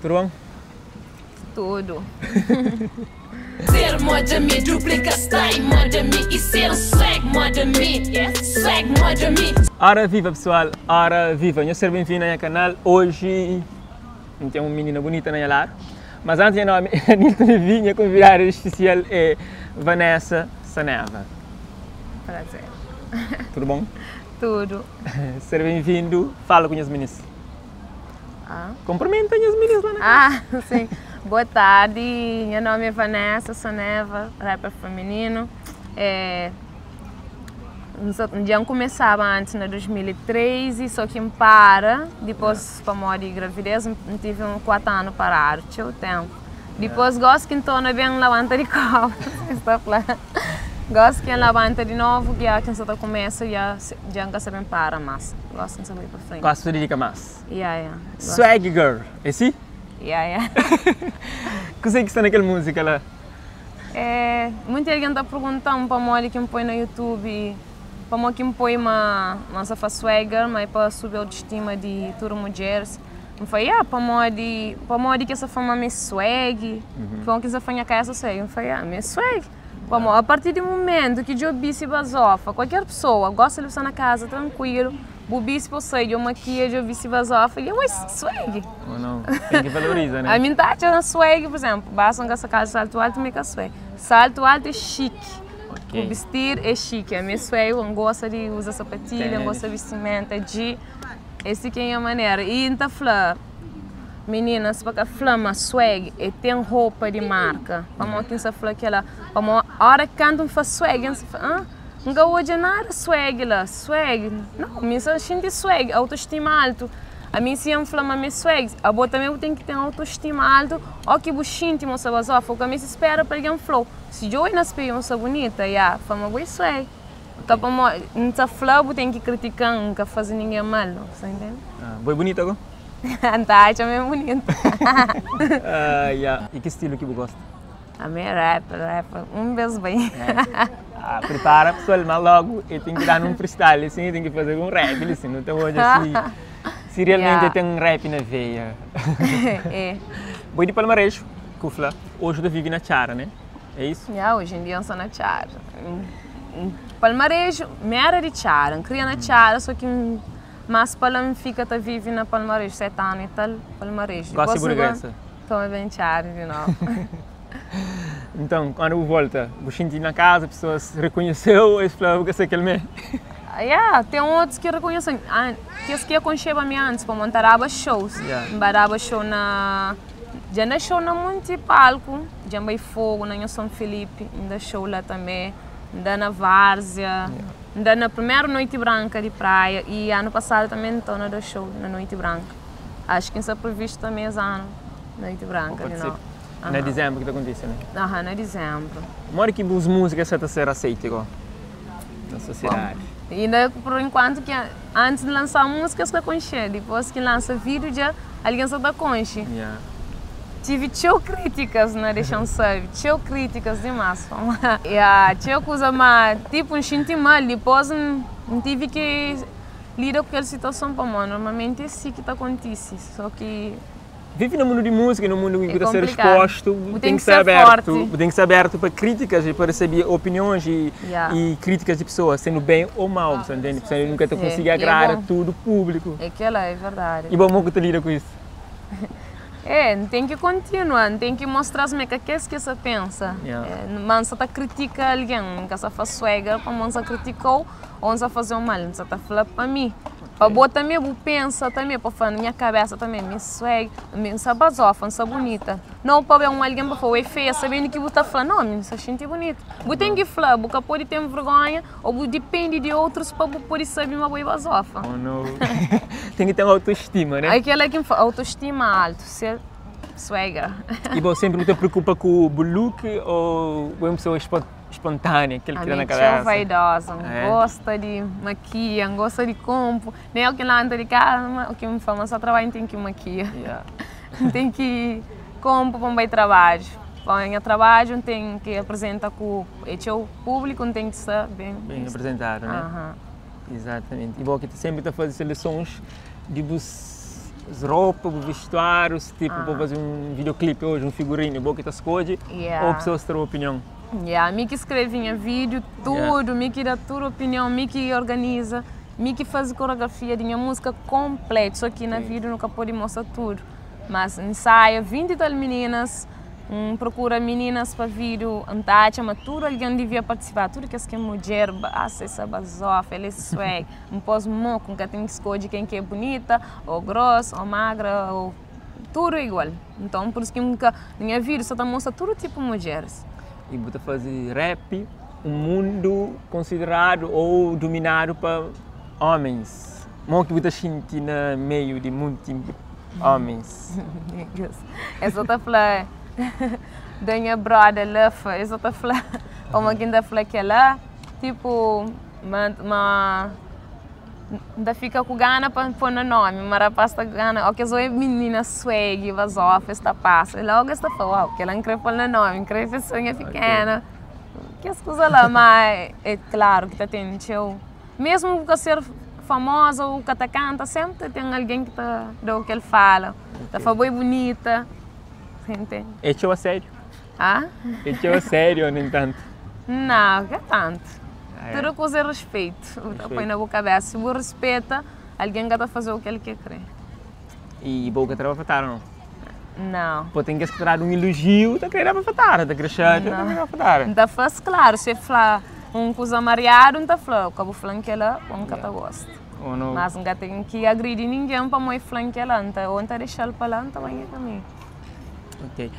Tudo bom? Tudo. Ser moda me duplica style, moda me e ser swag moda me, swag moda me. Ora viva pessoal, ora viva, eu sou bem-vindo ao canal. Hoje tem uma menina bonita na lar, mas antes de nome, a minha convidada especial é Vanessa Soneva. Prazer. Tudo bom? Tudo. Seja bem-vindo, fala com as meninas. Cumprimenta as meninas lá na casa. Sim. Boa tarde, meu nome é Vanessa Soneva, rapper feminino. Já começava antes, em 2013, só que depois para morrer de gravidez, tive 4 anos para arte, o tempo. Depois gosto que então bem lavanta de copo, gosto que lavanta de novo, que a criança começa já não sabe para mais. Gosto de saber para frente. Gosto de dedicar mais. Swag girl, é sim? O que está naquela música lá? Muita gente está perguntando para mim que me põe no YouTube, para mim que me põe uma swagger, mas para subir a autoestima de todas as mulheres. Eu falei, para mim que essa forma é swag, para mim que essa forma é essa swag. Eu falei, é swag. A partir do momento que eu bisse basofa, qualquer pessoa gosta de estar na casa tranquilo, o bispo sai de maquiagem, eu vi-se vasofa e eu swag. Oh, não, tem que valorizar, né? A minha taxa na swag, por exemplo, basta essa casa salto alto, me swag. Salto alto é chique. O vestir é chique. A minha swag, eu gosto de usar sapatilha, eu gosto de vestimenta, essa que é a maneira. E então, meninas, para flama swag, e tem roupa de marca. Para mim, quem sabe que ela, para mim, a hora que cantam faz swag, não hoje nada swag lá, swag. Não, me sente swag, autoestima alto. A mim se eu falar me swag, a boa também tem que ter autoestima alto, ou que buchinho moça basofa, o que a mim se espera para alguém flow. Se eu não espero uma bonita, fama boa swag. Então, para mim, não flow tem que criticar, nunca fazer ninguém mal, não, você entende? Boa bonita agora? Antacha é bonita. E que estilo que você gosta? A minha rapper, beijo bem. Prepara pessoal, mas logo e tem que dar um freestyle, assim, tem que fazer um rap, assim, não tem hoje assim. Se realmente tem um rap na veia. Boi de palmarejo, Kufla, hoje eu vivo na Chara, né? É isso? Hoje em dia eu sou na Chara. Palmarejo, minha era de Chara, cria na Chara, só que mas Palma fica a viver na Palmarejo, 7 anos e tal, Palmarejo. Gosta de burguesa? Estou bem Chara de novo. Então, quando volta, você na casa, as pessoas reconheceu e falaram que você quer me. Tem outros que reconhecem. Que eu conheci a mim antes para montar shows. Baraba show já na show na Monte Palco, já vai fogo na São Felipe, ainda show lá também, ainda na Várzea, ainda na primeira Noite Branca de praia e ano passado também estou na show na Noite Branca. Acho que está previsto também esse ano, Noite Branca de novo. Na dezembro que está acontecendo, né? Na dezembro. Mora que as músicas estão sendo aceitas na sociedade. E ainda por enquanto que antes de lançar músicas que eu conheci, depois que lança vídeo já alguém só está conhece. Tive críticas na deixão sabe, críticas demais. Tinha coisa mais tipo um mal, depois não tive que lidar com aquela situação para mim. Normalmente é assim que está acontecendo, só que vive no mundo de música, no mundo que está ser exposto, tem que ser aberto para críticas e para receber opiniões e críticas de pessoas, sendo bem ou mal, você entende? Você nunca consegue agradar tudo público. É verdade. E bom que lida com isso? Tem que continuar, tem que mostrar como é que você pensa. Mas você critica alguém, que você faz swagger, como você criticou, ou você faz mal, você está falando para mim. Para botar também, eu penso também, para falar na minha cabeça também, me swag, me basofa, me bonita. Não para ver alguém para falar, é feia, sabendo que você está falando, não, me sente bonita. Você tem que falar, você pode ter vergonha, ou depende de outros para poder saber uma boa basofa. Oh, não. Tem que ter uma autoestima, né? Aquela que autoestima alto, ser swagger. E você sempre te preocupa com o look ou com uma pessoa espontânea, aquele que está na cabeça? Eu vaidosa, gosta de maquilhar, gosta de compo. Nem o que lá anda de casa, o que me fala, só trabalho tem que maquilhar. Tem que compo para um trabalho. Para o trabalho tem que apresentar com o público, tem que ser bem apresentado, né? Exatamente. E bom que sempre está fazendo seleções de as roupas, o vestuário, tipo, para fazer um videoclipe hoje, um figurino, boa que tu escolhe, ou pessoas têm opinião? Me que escreve vídeo, tudo, me que dá toda opinião, me que organiza, me que faz coreografia de minha música completa, só que na vídeo nunca pode mostrar tudo. Mas ensaia 20 e tal meninas, procura meninas para vídeo, antacha, mas tudo alguém devia participar, tudo que é mulher, acessa basofa, ele é swag, um pós moco, que tem que escolher quem que é bonita, ou grossa, ou magra, ou tudo igual. Então por isso que minha vídeo só mostra todo tipo de mulheres. E você fazer rap, um mundo considerado ou dominado por homens. Como que você sente no meio de muitos homens? Eu só estou falando da minha brother, eu só estou falando como que ainda fala que ela, tipo, ainda fica com gana para pôr no nome, mas rapaz está gana, ok, sou menina swag, vas off, esta passa, e logo está falando, que ela não quer pôr no nome, não quer pessoa pequena, que as coisas lá, mas é claro que está tendo show, mesmo que ser famosa ou que canta, sempre tem alguém que está dando o que ele fala, está falando bem bonita, entende? É show a sério? Ah? É show a sério ou nem tanto? Não, que tanto. Tudo coisa é respeito. Põe na boa cabeça. Se você respeita, alguém vai fazer o que ele quer crer. E boca trabalha para não? Não. Pô, tem que esperar um elogio, tá querendo para fatar, tá crescendo, tá querendo para fatar. Não faz claro, se falar coisa mariado, não tá falando, acabo falando que ela não gosta. Mas não tem que agredir ninguém para mãe falando que ela não tá deixando para lá, não tá bem caminho. Ok.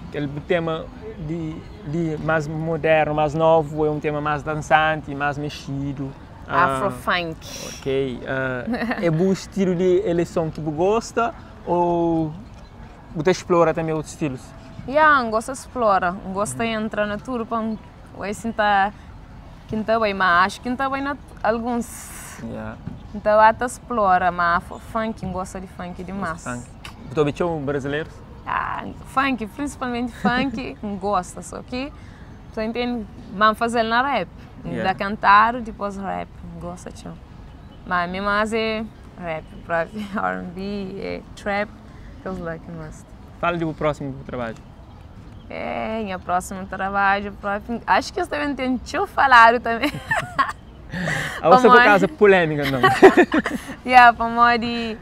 Aquele tema de mais moderno, mais novo, é um tema mais dançante, mais mexido. Afrofunk. Ok. É bom estilo de eleição que você gosta ou você explora também outros estilos? Gosto de explorar, gosto de entrar na tudo para sentar quinta bem, mas acho que quinta bem na alguns. Então até explora, mas funk, gosto de funk demais. Você obteve brasileiros? Funk, principalmente funk, gosta, só que você entende, vamos fazer na rap, da cantar, depois rap, gosta de mas mesmo é rap, R&B, trap, feels like must. Fala do próximo trabalho. Meu próximo trabalho, acho que você também tentou falar também. Você por causa polêmica, não? Para modo de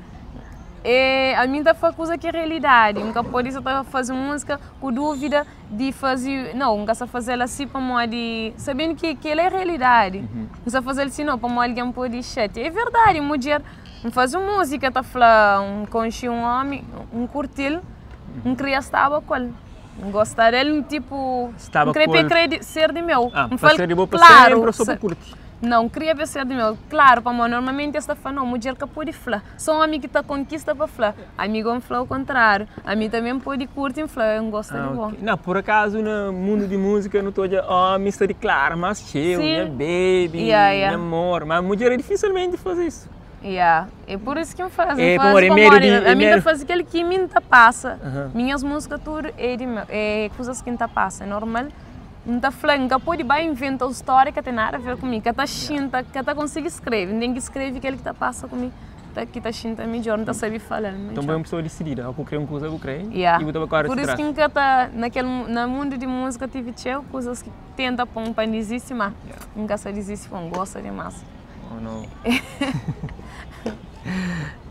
a mim tá fazendo coisa que é realidade, nunca pode estar fazendo música com dúvida de fazer, não, nunca se fazer ela assim para modo de sabendo que ela é realidade, não se fazer assim não para modo alguém pode chat, é verdade, mulher não faz música tá falando conheci um homem, um curtil, um criança estava com ele, gostar dele tipo, não queria ser de meu, para ser de boa para sempre ou só para curtir? Não, queria ser de meu. Claro, para mim, normalmente esta fala, não, mulher que pode falar. Só um amigo que está conquista para falar. Amigo me fala o contrário. A mim também pode curtir e falar, eu gosto de bom. Não, por acaso, no mundo de música, não estou dizendo, Mr. de Clara, mas cheio, minha baby, meu amor. Mas mulher é dificilmente fazer isso. É por isso que eu faço. A mim faz aquele que me passa. Minhas músicas, tudo é coisas que me passa, é normal. Não está falando, não pode inventar uma história que tem nada a ver comigo, que está xinta, que está conseguindo escrever, ninguém escreve aquele que está passa comigo, que está xinta melhor, não está sabendo falar. Então é uma pessoa decidida, eu criei uma coisa, eu criei, e você vai por isso que está no mundo de música tive coisas que tenta pôr para desistir, mas nunca se desiste, não gosta de massa. Oh não.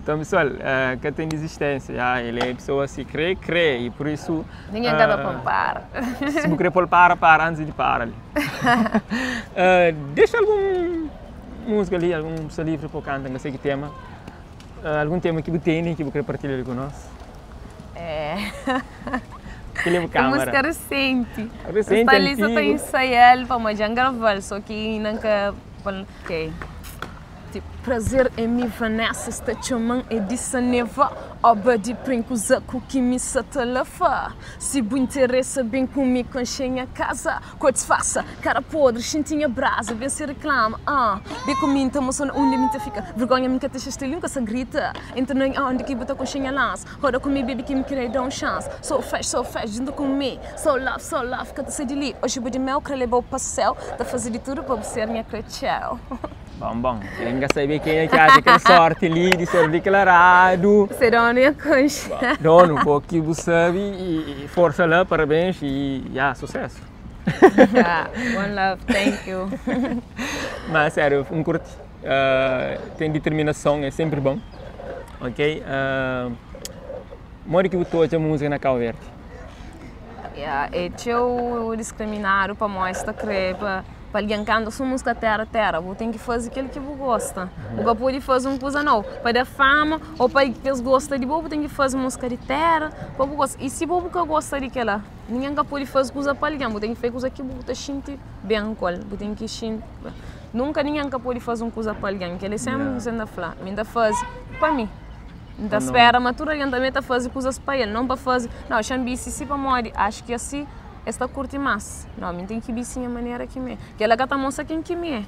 Então, pessoal, que tem desistência, ele é pessoa que crê, e por isso... Ninguém quer para. Se você quer para antes de parar. Deixa alguma música ali, algum seu livro para cantar, não sei que tema. Algum tema que você tem que você quer partilhar com nós? Que leva câmera. Música recente. Recente, esta lista está ensaiando para já gravar, só que nunca... Ok. Prazer em mim, Vanessa, está chamando Edissa Neva. Oba de brincosa com que me satalafa. Se bu interessa bem comigo, conchenha casa. Cortes faça, cara podre, chintinha brasa, bem se reclama. Bem comigo, tá mostrando onde me fica. Vergonha me que te estilinho, que se grita. Então não onde que bota conchenha lança. Roda comigo, baby, que me querer dar chance. So fast, junto comigo. So love, que te se deli. Hoje eu vou de mel, que levou o pastel. Tá fazendo de tudo para você, minha cretchel. Bom. Ainda saber quem é que acha aquela sorte ali de ser declarado. Será minha coisa. Dono, um pouquinho você sabe e força lá, parabéns e sucesso. One love, thank you. Mas sério, curto. Tem determinação, é sempre bom. Ok? Mora que botou a música na Cabo Verde. Eu discriminar para mostrar que para alguém que anda sua música terra, você tem que fazer aquilo que você gosta. Você pode fazer uma coisa nova, para dar fama ou para que eles gostam de você, tem que fazer música de terra. E se você gosta daquela, ninguém pode fazer coisa para alguém, você tem que fazer coisa que você sente bem com ele. Tem que sentir. Nunca ninguém pode fazer uma coisa para alguém, que ele sempre ainda fala, ainda faz para mim. Então espera, mas tudo alguém também está fazendo coisas para ele, não para fazer. Não, chambi se para morrer, acho que assim esta curte mais. Não, me tem que vir sim a maneira que me é. Que ela gata mostra quem que me é.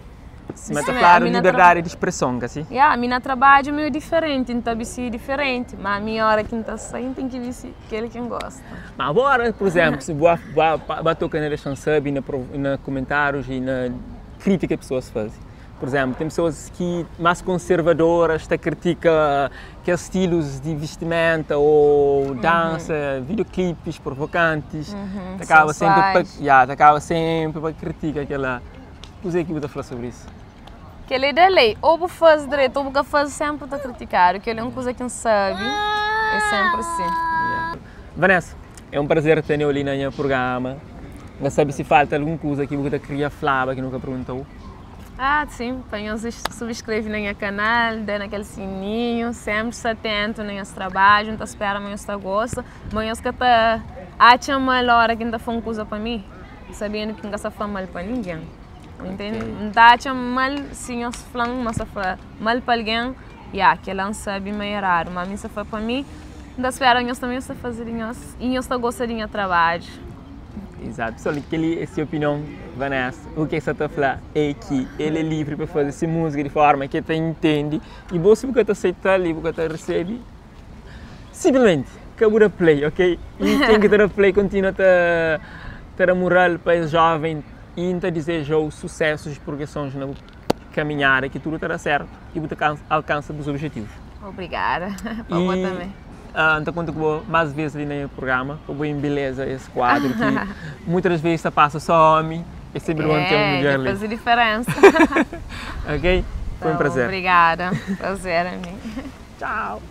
Mas está claro, liberdade de expressão, assim? A minha trabalho é meio diferente, então é diferente. Mas a minha hora que está saindo tem que vir aquele que gosta. Mas agora, por exemplo, se você tocar na chanson, nos comentários e na crítica que as pessoas fazem. Por exemplo, tem pessoas que mais conservadoras que criticam que estilos de vestimenta ou dança, videoclipes provocantes, acaba sempre para criticar aquela. O que você fala sobre isso? Que ele é da lei, ou você faz direito, ou você faz sempre para criticar, que ele é uma coisa que não sabe, é sempre assim. Vanessa, é um prazer ter ali no meu programa. Não sabe se falta alguma coisa que você queria falar, que nunca perguntou? Sim, para subscrever no meu canal, dê naquele sininho, sempre se atento no nosso trabalho, não espera que você gosta, mas que acha melhor que não faz uma coisa para mim, sabendo que não faz mal para ninguém. Entende? Não acha mal se nós falamos mal para alguém, que ela não sabe melhorar, mas se faz para mim, não espera que nós também fazer e nós gostamos do trabalho. Exato, só que essa é a opinião, Vanessa. O que você está falando é que ele é livre para fazer essa música de forma que você entende e você que aceita ali, você recebe, simplesmente acabou de play, ok? E quem que está play continua a ter a moral para os jovens e desejar sucessos e progressões na caminhada, que tudo estará certo e você alcança os objetivos. Obrigada, para você também. Então, quando eu mais vezes ali no programa, eu vou em beleza esse quadro que muitas vezes passa só homem e sempre vão ter uma mulher ali. Faz diferença. Ok? Foi um prazer. Obrigada. Prazer a mim. Tchau.